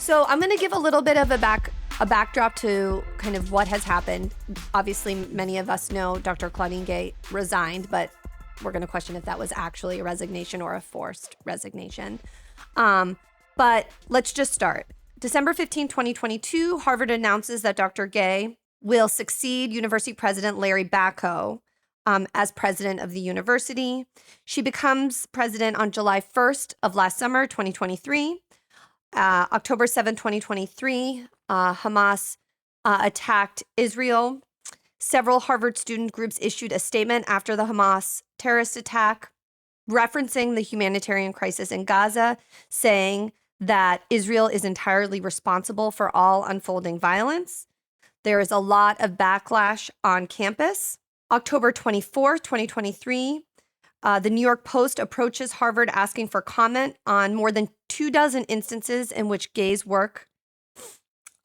So I'm going to give a little bit of a backdrop to kind of what has happened. Obviously, many of us know Dr. Claudine Gay resigned, but we're going to question if that was actually a resignation or a forced resignation. But let's just start. December 15, 2022, Harvard announces that Dr. Gay will succeed University President Larry Bacco as president of the university. She becomes president on July 1st of last summer, 2023. October 7, 2023, Hamas attacked Israel. Several Harvard student groups issued a statement after the Hamas terrorist attack, referencing the humanitarian crisis in Gaza, saying that Israel is entirely responsible for all unfolding violence. There is a lot of backlash on campus. October 24th, 2023, the New York Post approaches Harvard asking for comment on more than 24 instances in which Gay's work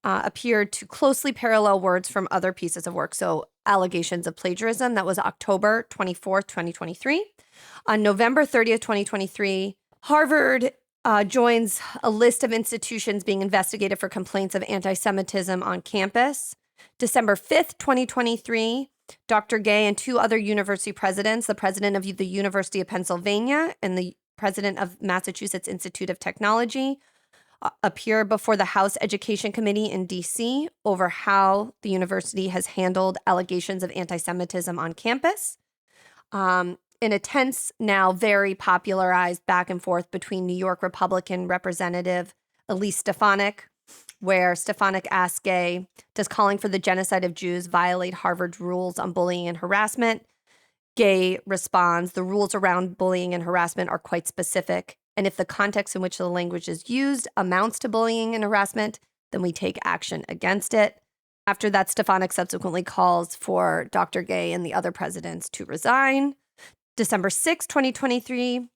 appeared to closely parallel words from other pieces of work. So allegations of plagiarism. That was October 24th, 2023. On November 30th, 2023, Harvard joins a list of institutions being investigated for complaints of anti-Semitism on campus. December 5th, 2023, Dr. Gay and two other university presidents, the president of the University of Pennsylvania and the president of Massachusetts Institute of Technology, appear before the House Education Committee in D.C. over how the university has handled allegations of anti-Semitism on campus. In a tense, now very popularized back and forth between New York Republican Representative Elise Stefanik, where Stefanik asked Gay, does calling for the genocide of Jews violate Harvard's rules on bullying and harassment? Gay responds, the rules around bullying and harassment are quite specific, and if the context in which the language is used amounts to bullying and harassment, then we take action against it. After that, Stefanik subsequently calls for Dr. Gay and the other presidents to resign. December 6, 2023,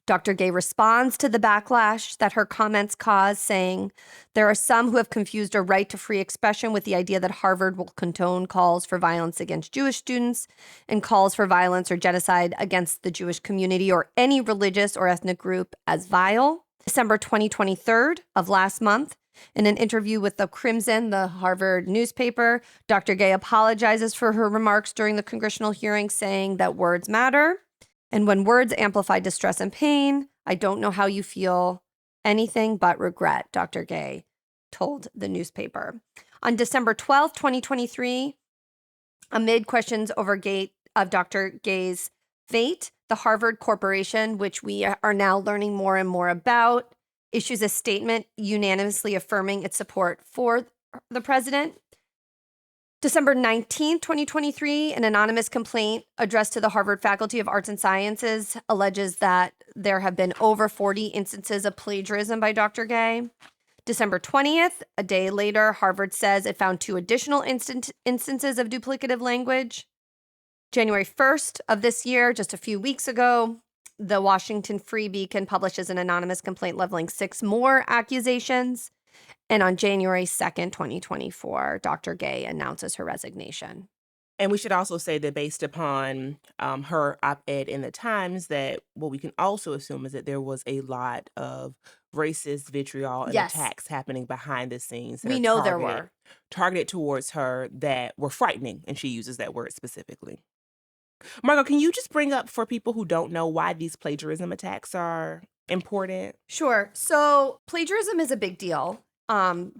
Dr. Gay responds to the backlash that her comments caused, saying, there are some who have confused a right to free expression with the idea that Harvard will condone calls for violence against Jewish students and calls for violence or genocide against the Jewish community or any religious or ethnic group as vile. December 2023 of last month, in an interview with the Crimson, the Harvard newspaper, Dr. Gay apologizes for her remarks during the congressional hearing, saying that words matter. And when words amplify distress and pain, I don't know how you feel anything but regret, Dr. Gay told the newspaper. On December 12th, 2023, amid questions over Dr. Gay's fate, the Harvard Corporation, which we are now learning more and more about, issues a statement unanimously affirming its support for the president. December 19th, 2023, an anonymous complaint addressed to the Harvard Faculty of Arts and Sciences alleges that there have been over 40 instances of plagiarism by Dr. Gay. December 20th, a day later, Harvard says it found 2 additional instances of duplicative language. January 1st of this year, just a few weeks ago, the Washington Free Beacon publishes an anonymous complaint leveling 6 more accusations. And on January 2nd, 2024, Dr. Gay announces her resignation. And we should also say that based upon her op-ed in the Times, that what we can also assume is that there was a lot of racist vitriol and attacks happening behind the scenes. We know there were. Targeted towards her that were frightening, and she uses that word specifically. Margo, can you just bring up for people who don't know why these plagiarism attacks are important? Sure. So plagiarism is a big deal.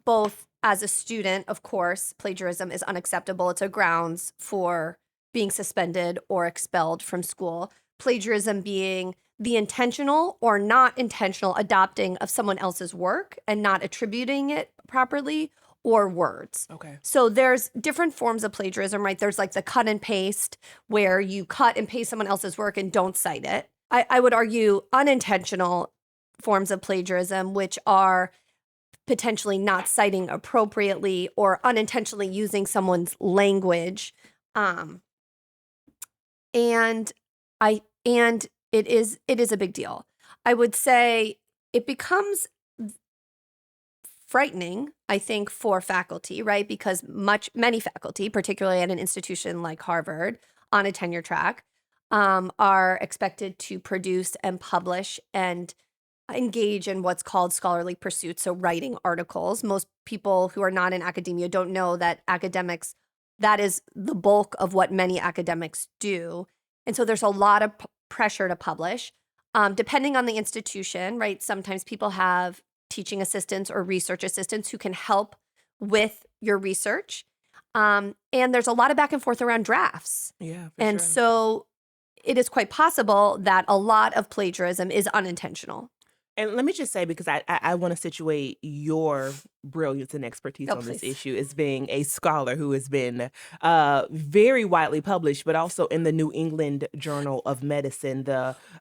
Both as a student, of course, plagiarism is unacceptable. It's a grounds for being suspended or expelled from school. Plagiarism being the intentional or not intentional adopting of someone else's work and not attributing it properly, or words. Okay. So there's different forms of plagiarism, right? There's like the cut and paste where you cut and paste someone else's work and don't cite it. I would argue unintentional forms of plagiarism, which are potentially not citing appropriately or unintentionally using someone's language. And it is a big deal. I would say it becomes frightening, I think, for faculty, right? Because many faculty, particularly at an institution like Harvard on a tenure track, are expected to produce and publish and engage in what's called scholarly pursuits, so writing articles. Most people who are not in academia don't know that academics, that is the bulk of what many academics do. And so there's a lot of pressure to publish. Depending on the institution, right? Sometimes people have teaching assistants or research assistants who can help with your research. And there's a lot of back and forth around drafts. Yeah, for And sure. so it is quite possible that a lot of plagiarism is unintentional. And let me just say, because I want to situate your brilliance and expertise on this please. issue as being a scholar who has been very widely published, but also in the New England Journal of Medicine,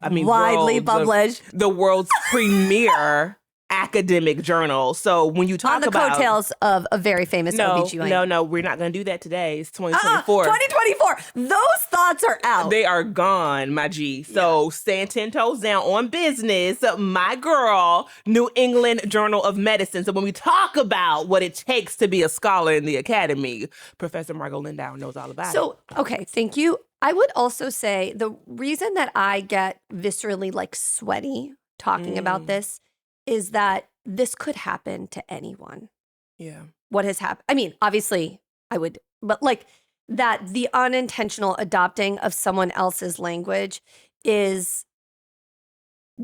Widely published. the world's premier academic journal. So when you talk on the about coattails of a very famous OBGYN. no, we're not going to do that today. It's 2024. 2024. Those thoughts are out. They are gone, my G. So stand 10 toes down on business. My girl, New England Journal of Medicine. So when we talk about what it takes to be a scholar in the academy, Professor Margo Lindau knows all about it. So, okay, thank you. I would also say the reason that I get viscerally like sweaty talking about this is that this could happen to anyone. Yeah. What has happened? I mean, obviously I would, but like that the unintentional adopting of someone else's language is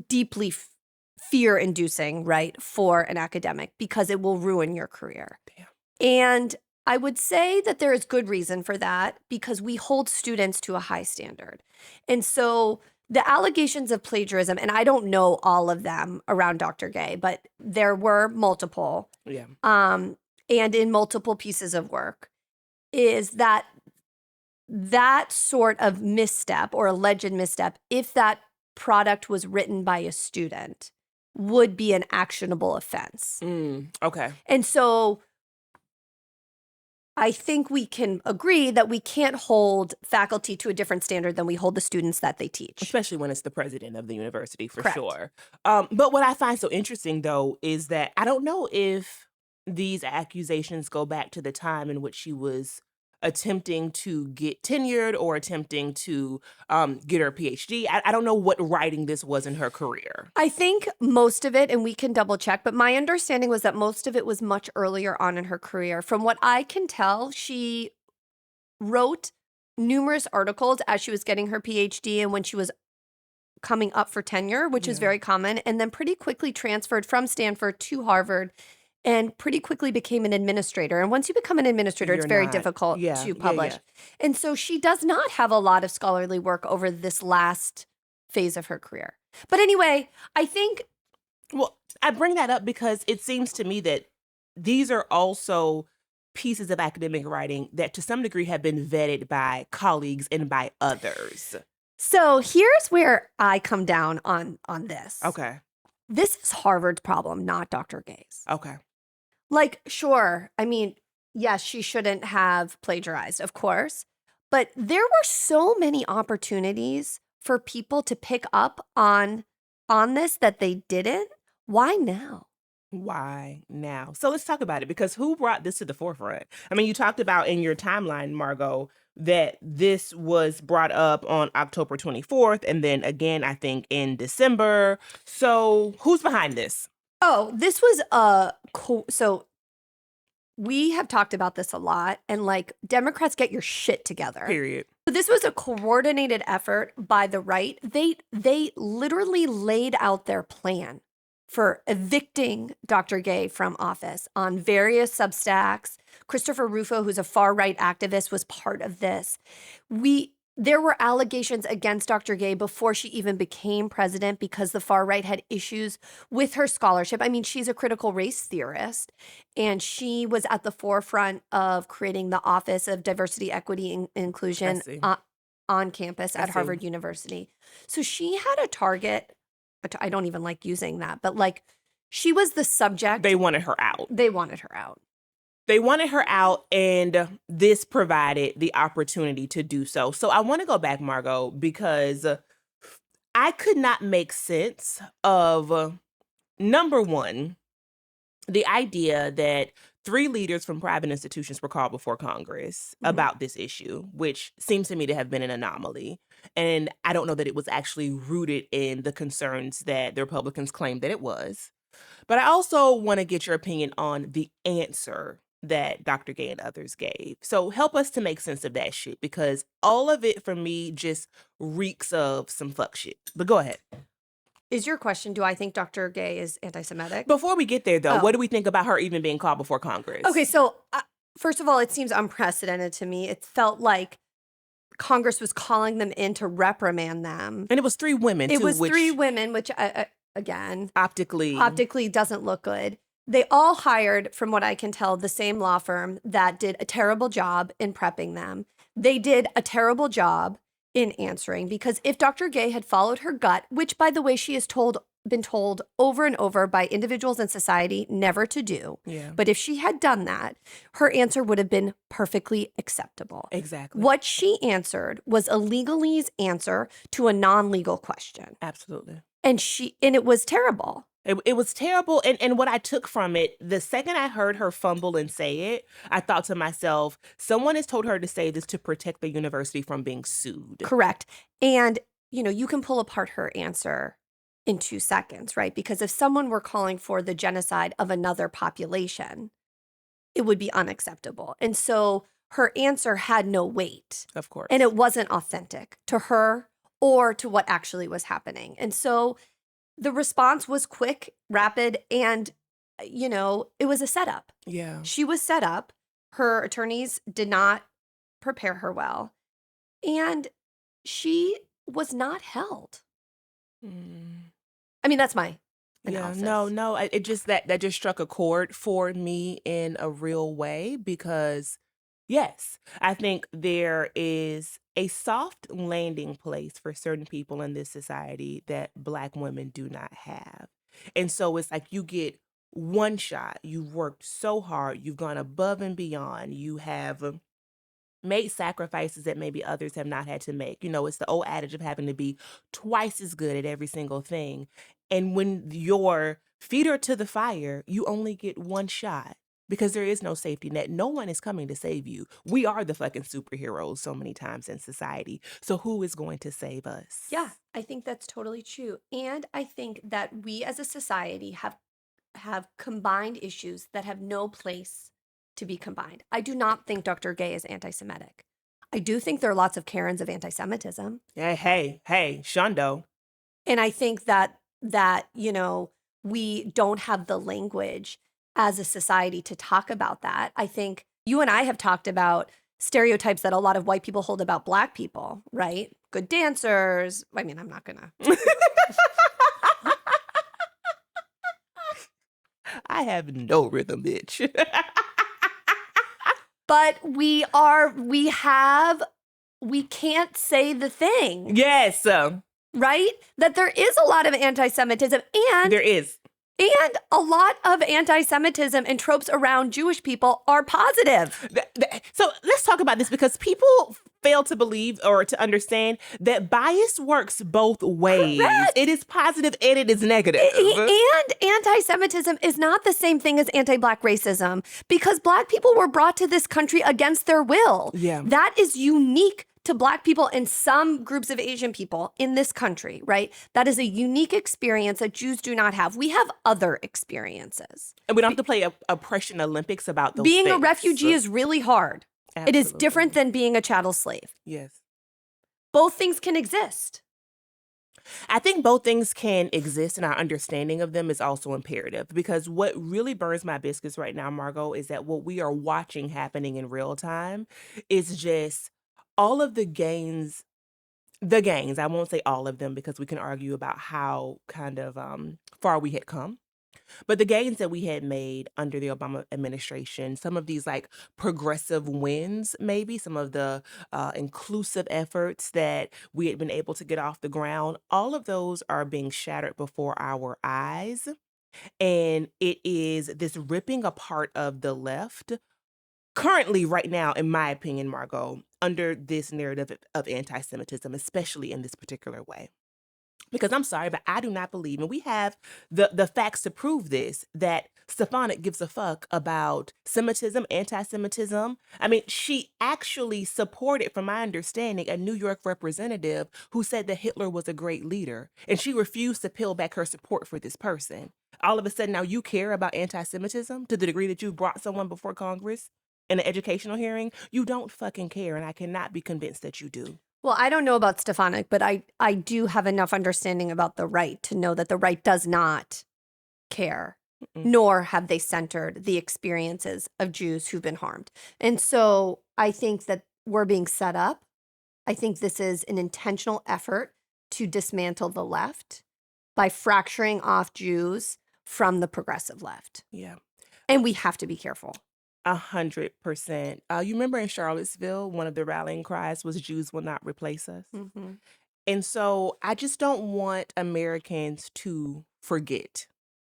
deeply fear-inducing, right, for an academic because it will ruin your career. Damn. And I would say that there is good reason for that because we hold students to a high standard. And so the allegations of plagiarism, and I don't know all of them around Dr. Gay, but there were multiple, Yeah. and in multiple pieces of work, is that sort of misstep or alleged misstep, if that product was written by a student, would be an actionable offense. Okay. And so I think we can agree that we can't hold faculty to a different standard than we hold the students that they teach. Especially when it's the president of the university, for Correct. sure. But what I find so interesting, though, is that I don't know if these accusations go back to the time in which she was attempting to get tenured or attempting to get her PhD. I don't know what writing this was in her career. I think most of it, and we can double check, but my understanding was that most of it was much earlier on in her career. From what I can tell, she wrote numerous articles as she was getting her PhD and when she was coming up for tenure, which is very common, and then pretty quickly transferred from Stanford to Harvard and pretty quickly became an administrator. And once you become an administrator, it's very difficult to publish. And so she does not have a lot of scholarly work over this last phase of her career. But anyway, I think... Well, I bring that up because it seems to me that these are also pieces of academic writing that to some degree have been vetted by colleagues and by others. So here's where I come down on this. Okay. This is Harvard's problem, not Dr. Gay's. Okay. Like, sure, I mean, yes, she shouldn't have plagiarized, of course, but there were so many opportunities for people to pick up on this that they didn't. Why now? Why now? So let's talk about it, because who brought this to the forefront? I mean, you talked about in your timeline, Margo, that this was brought up on October 24th and then again, I think, in December. So who's behind this? Oh, this was so we have talked about this a lot, and like Democrats, get your shit together. Period. So this was a coordinated effort by the right. They literally laid out their plan for evicting Dr. Gay from office on various Substacks. Christopher Rufo, who's a far-right activist, was part of this. There were allegations against Dr. Gay before she even became president because the far-right had issues with her scholarship. I mean, she's a critical race theorist, and she was at the forefront of creating the Office of Diversity, Equity, and Inclusion on campus at Harvard University. So she had a target. I don't even like using that, but like she was the subject. They wanted her out. They wanted her out. They wanted her out, and this provided the opportunity to do so. So I want to go back, Margo, because I could not make sense of, number one, the idea that 3 leaders from private institutions were called before Congress about this issue, which seems to me to have been an anomaly. And I don't know that it was actually rooted in the concerns that the Republicans claimed that it was. But I also want to get your opinion on the answer that Dr. Gay and others gave. So help us to make sense of that shit, because all of it for me just reeks of some fuck shit. But go ahead. Is your question, do I think Dr. Gay is anti-Semitic? Before we get there, though, what do we think about her even being called before Congress? Okay, so first of all, it seems unprecedented to me. It felt like Congress was calling them in to reprimand them. And it was 3 women, too. It was 3 women, which, again, optically doesn't look good. They all hired, from what I can tell, the same law firm that did a terrible job in prepping them. They did a terrible job in answering, because if Dr. Gay had followed her gut, which, by the way, she has been told over and over by individuals in society never to do. Yeah. But if she had done that, her answer would have been perfectly acceptable. Exactly. What she answered was a legalese answer to a non-legal question. Absolutely. And it was terrible. It was terrible. And what I took from it, the second I heard her fumble and say it, I thought to myself, someone has told her to say this to protect the university from being sued. Correct. And, you can pull apart her answer in 2 seconds, right? Because if someone were calling for the genocide of another population, it would be unacceptable. And so her answer had no weight. Of course. And it wasn't authentic to her or to what actually was happening. And so the response was quick, rapid, and, it was a setup. Yeah. She was set up. Her attorneys did not prepare her well. And she was not held. I mean, that's my analysis. Yeah, no. It just that just struck a chord for me in a real way, because yes, I think there is a soft landing place for certain people in this society that Black women do not have. And so it's like you get one shot. You've worked so hard. You've gone above and beyond. You have made sacrifices that maybe others have not had to make. It's the old adage of having to be twice as good at every single thing. And when your feet are to the fire, you only get one shot. Because there is no safety net. No one is coming to save you. We are the fucking superheroes so many times in society. So who is going to save us? Yeah, I think that's totally true. And I think that we as a society have combined issues that have no place to be combined. I do not think Dr. Gay is anti-Semitic. I do think there are lots of Karens of anti-Semitism. Hey, Shundo. And I think that we don't have the language as a society to talk about that. I think you and I have talked about stereotypes that a lot of white people hold about Black people, right? Good dancers. I mean, I'm not gonna. I have no rhythm, bitch. But we can't say the thing. Yes. Right? That there is a lot of anti-Semitism, and there is. And a lot of anti-Semitism and tropes around Jewish people are positive. So let's talk about this, because people fail to believe or to understand that bias works both ways. Correct. It is positive and it is negative. And anti-Semitism is not the same thing as anti-Black racism, because Black people were brought to this country against their will. Yeah. That is unique to Black people and some groups of Asian people in this country, right? That is a unique experience that Jews do not have. We have other experiences. And we don't have to play oppression Olympics about those Being things. a refugee is really hard. Absolutely. It is different than being a chattel slave. Yes. Both things can exist. I think both things can exist, and our understanding of them is also imperative, because what really burns my biscuits right now, Margo, is that what we are watching happening in real time is just all of the gains, I won't say all of them, because we can argue about how kind of far we had come. But the gains that we had made under the Obama administration, some of these like progressive wins, maybe some of the inclusive efforts that we had been able to get off the ground, all of those are being shattered before our eyes. And it is this ripping apart of the left currently, right now, in my opinion, Margo, under this narrative of anti-Semitism, especially in this particular way. Because I'm sorry, but I do not believe, and we have the facts to prove this, that Stefanik gives a fuck about Semitism, anti-Semitism. I mean, she actually supported, from my understanding, a New York representative who said that Hitler was a great leader, and she refused to peel back her support for this person. All of a sudden, now you care about anti-Semitism to the degree that you brought someone before Congress in an educational hearing? You don't fucking care, and I cannot be convinced that you do. Well, I don't know about Stefanik, but I do have enough understanding about the right to know that the right does not care, nor have they centered the experiences of Jews who've been harmed. And so I think that we're being set up. I think this is an intentional effort to dismantle the left by fracturing off Jews from the progressive left. Yeah. And we have to be careful. 100%. You remember in Charlottesville, one of the rallying cries was "Jews will not replace us." Mm-hmm. And so I just don't want Americans to forget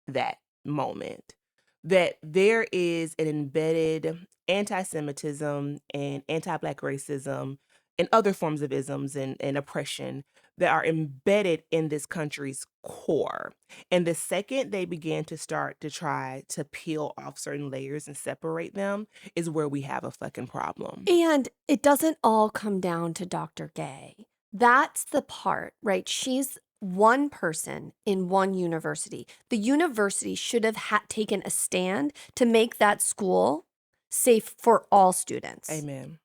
that moment, that there is an embedded anti-Semitism and anti-Black racism and other forms of isms and oppression that are embedded in this country's core. And the second they begin to start to try to peel off certain layers and separate them is where we have a fucking problem. And it doesn't all come down to Dr. Gay. That's the part, right? She's one person in one university. The university should have taken a stand to make that school safe for all students. Amen.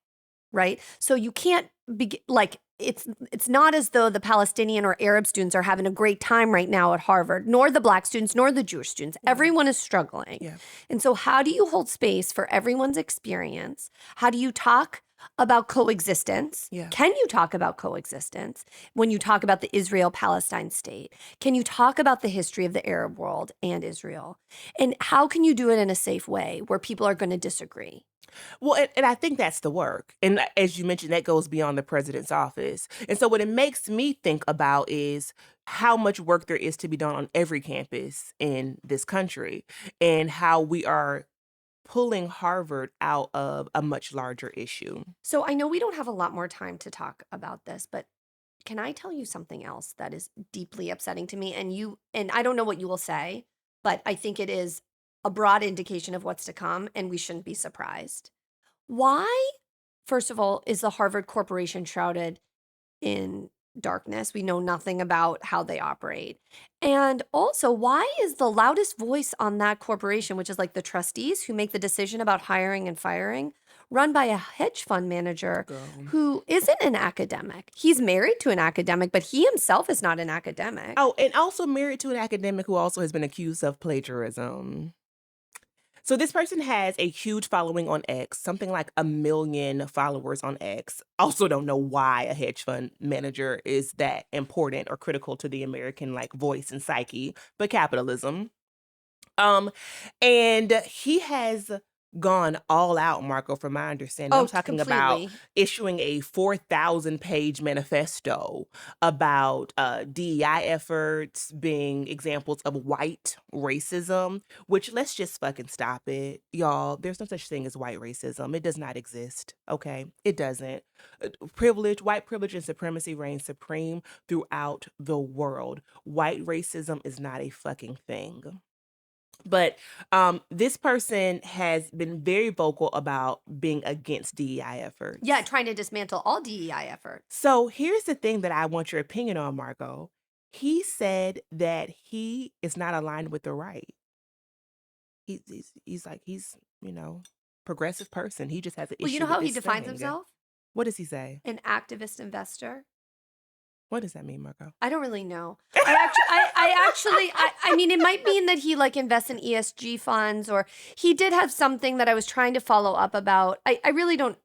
Right? So you can't be like, it's not as though the Palestinian or Arab students are having a great time right now at Harvard, nor the Black students, nor the Jewish students. Everyone is struggling. Yeah. And so how do you hold space for everyone's experience? How do you talk about coexistence? Yeah. Can you talk about coexistence when you talk about the Israel-Palestine state? Can you talk about the history of the Arab world and Israel? And how can you do it in a safe way where people are going to disagree? Well, and I think that's the work. And as you mentioned, that goes beyond the president's office. And so what it makes me think about is how much work there is to be done on every campus in this country and how we are pulling Harvard out of a much larger issue. So I know we don't have a lot more time to talk about this, but can I tell you something else that is deeply upsetting to me? And I don't know what you will say, but I think it is a broad indication of what's to come, and we shouldn't be surprised. Why, first of all, is the Harvard Corporation shrouded in darkness? We know nothing about how they operate. And also, why is the loudest voice on that corporation, which is like the trustees who make the decision about hiring and firing, run by a hedge fund manager who isn't an academic? He's married to an academic, but he himself is not an academic. Oh, and also married to an academic who also has been accused of plagiarism. So this person has a huge following on X, something like 1 million followers on X. Also don't know why a hedge fund manager is that important or critical to the American voice and psyche, but capitalism. And he has gone all out, Marco, from my understanding. I'm talking about issuing a 4,000-page manifesto about DEI efforts being examples of white racism, which let's just fucking stop it. Y'all, there's no such thing as white racism. It does not exist, okay? It doesn't. White privilege and supremacy reign supreme throughout the world. White racism is not a fucking thing. But this person has been very vocal about being against DEI efforts. Yeah, trying to dismantle all DEI efforts. So here's the thing that I want your opinion on, Margo. He said that he is not aligned with the right. He's progressive person. He just has an issue. Well, you know with how he this defines thing. himself? What does he say? An activist investor. What does that mean, Margo? I don't really know. I mean, it might mean that he invests in ESG funds, or he did have something that I was trying to follow up about. I really don't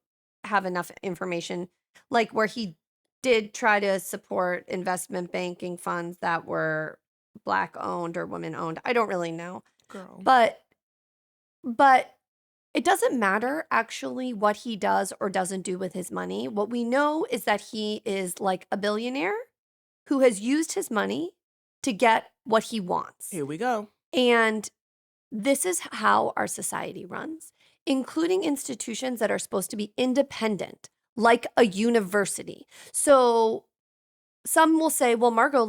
have enough information, where he did try to support investment banking funds that were Black owned or women owned. I don't really know. Girl. But it doesn't matter actually what he does or doesn't do with his money. What we know is that he is like a billionaire who has used his money to get what he wants. Here we go. And this is how our society runs, including institutions that are supposed to be independent, like a university. So some will say, well, Margo,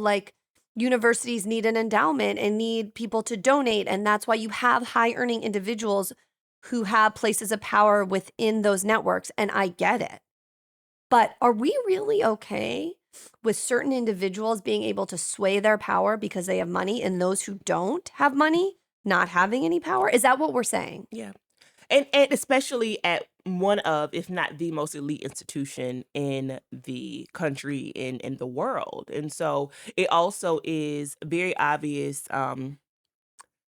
universities need an endowment and need people to donate. And that's why you have high earning individuals who have places of power within those networks. And I get it. But are we really okay with certain individuals being able to sway their power because they have money and those who don't have money not having any power? Is that what we're saying? Yeah. And especially at one of, if not the most elite institution in the country, in the world. And so it also is very obvious that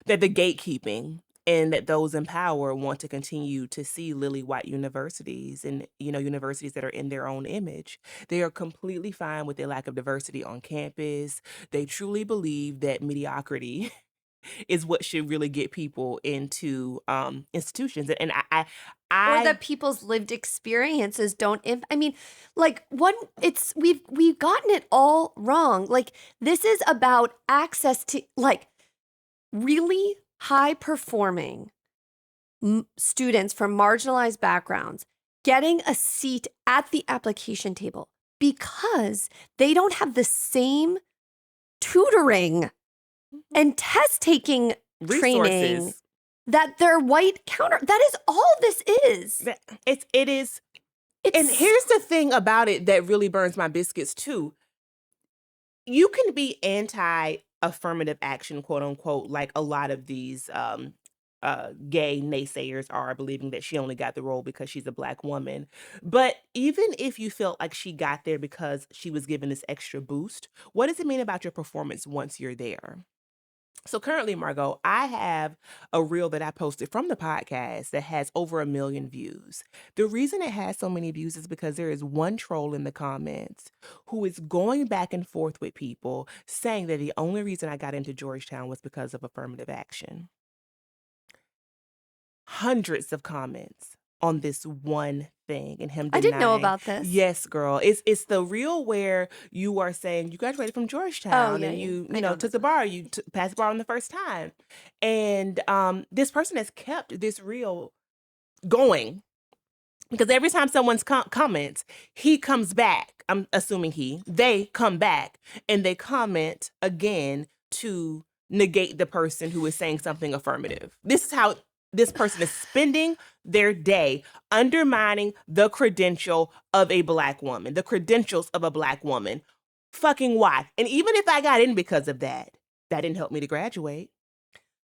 the gatekeeping and that those in power want to continue to see lily white universities and, universities that are in their own image. They are completely fine with their lack of diversity on campus. They truly believe that mediocrity is what should really get people into institutions. And or that people's lived experiences don't. We've gotten it all wrong. Like, this is about access to really high performing students from marginalized backgrounds getting a seat at the application table because they don't have the same tutoring and test-taking training that their white counter. That is all this is. It is. And here's the thing about it that really burns my biscuits too. You can be anti-affirmative action, quote unquote, like a lot of these gay naysayers are, believing that she only got the role because she's a Black woman. But even if you felt like she got there because she was given this extra boost, what does it mean about your performance once you're there? So currently, Margo, I have a reel that I posted from the podcast that has over 1 million views. The reason it has so many views is because there is one troll in the comments who is going back and forth with people saying that the only reason I got into Georgetown was because of affirmative action. Hundreds of comments on this one thing, and him denying. I didn't know about this. Yes, girl. It's the reel where you are saying you graduated from Georgetown and you took the bar, you passed the bar on the first time. And this person has kept this reel going because every time someone's comments, he comes back. I'm assuming they come back and they comment again to negate the person who is saying something affirmative. This is how this person is spending their day undermining the credential of a Black woman, the credentials of a Black woman. Fucking why? And even if I got in because of that, that didn't help me to graduate.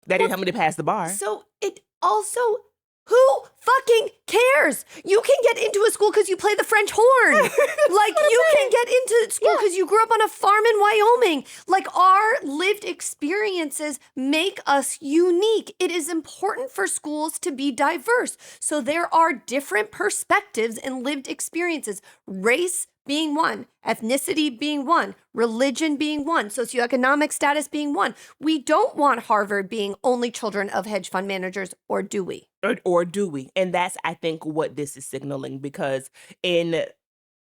That didn't help me to pass the bar. So it also, who fucking cares? You can get into a school because you play the French horn. You can get into school because you grew up on a farm in Wyoming. Our lived experiences make us unique. It is important for schools to be diverse. So there are different perspectives and lived experiences. Race being one, ethnicity being one, religion being one, socioeconomic status being one. We don't want Harvard being only children of hedge fund managers, or do we? Or do we? And that's, I think, what this is signaling, because in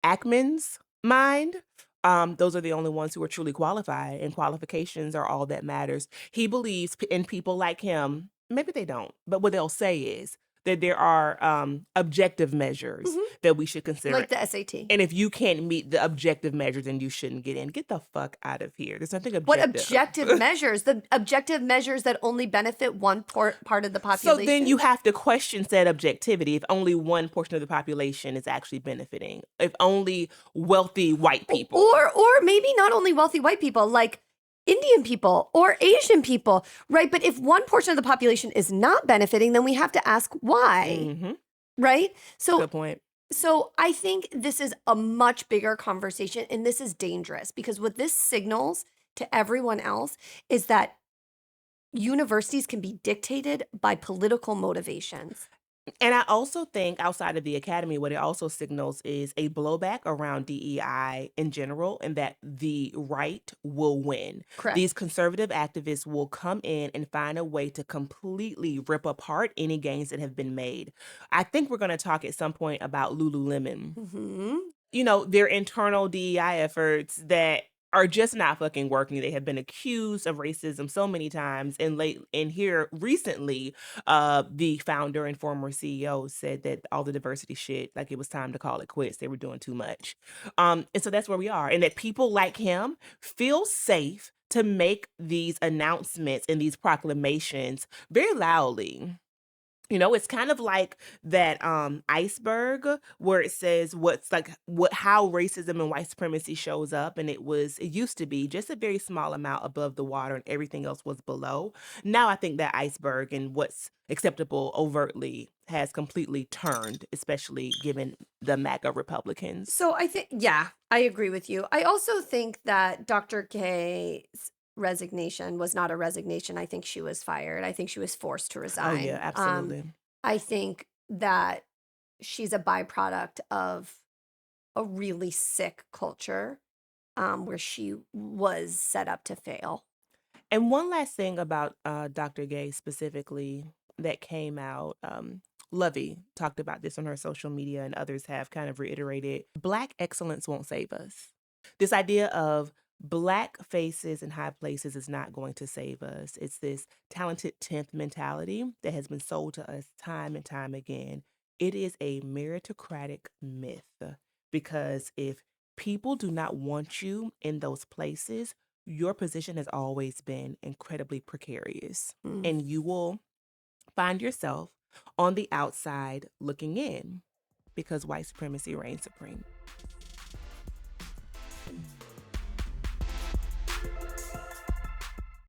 Ackman's mind, those are the only ones who are truly qualified, and qualifications are all that matters. He believes in people like him. Maybe they don't, but what they'll say is that there are objective measures that we should consider. Like the SAT. And if you can't meet the objective measures, then you shouldn't get in. Get the fuck out of here. There's nothing objective. What objective measures? The objective measures that only benefit one part of the population. So then you have to question said objectivity if only one portion of the population is actually benefiting. If only wealthy white people. Or maybe not only wealthy white people, like Indian people or Asian people, right? But if one portion of the population is not benefiting, then we have to ask why, right? So, good point. So I think this is a much bigger conversation, and this is dangerous because what this signals to everyone else is that universities can be dictated by political motivations. And I also think outside of the academy, what it also signals is a blowback around DEI in general, and that the right will win. Correct. These conservative activists will come in and find a way to completely rip apart any gains that have been made. I think we're going to talk at some point about Lululemon. Their internal DEI efforts that are just not fucking working. They have been accused of racism so many times. And here recently, the founder and former CEO said that all the diversity shit, it was time to call it quits. They were doing too much. And so that's where we are. And that people like him feel safe to make these announcements and these proclamations very loudly. It's kind of like that iceberg where it says how racism and white supremacy shows up, and it used to be just a very small amount above the water and everything else was below. Now I think that iceberg and what's acceptable overtly has completely turned, especially given the MAGA Republicans. So I think, yeah, I agree with you. I also think that Dr. Gay's resignation was not a resignation. I think she was fired. I think she was forced to Oh resign. yeah, absolutely. I think that she's a byproduct of a really sick culture where she was set up to fail. And one last thing about Dr. Gay specifically that came out, Lovey talked about this on her social media, and others have kind of reiterated, Black excellence won't save us. This idea of Black faces in high places is not going to save us. It's this talented 10th mentality that has been sold to us time and time again. It is a meritocratic myth, because if people do not want you in those places, your position has always been incredibly precarious, and you will find yourself on the outside looking in because white supremacy reigns supreme.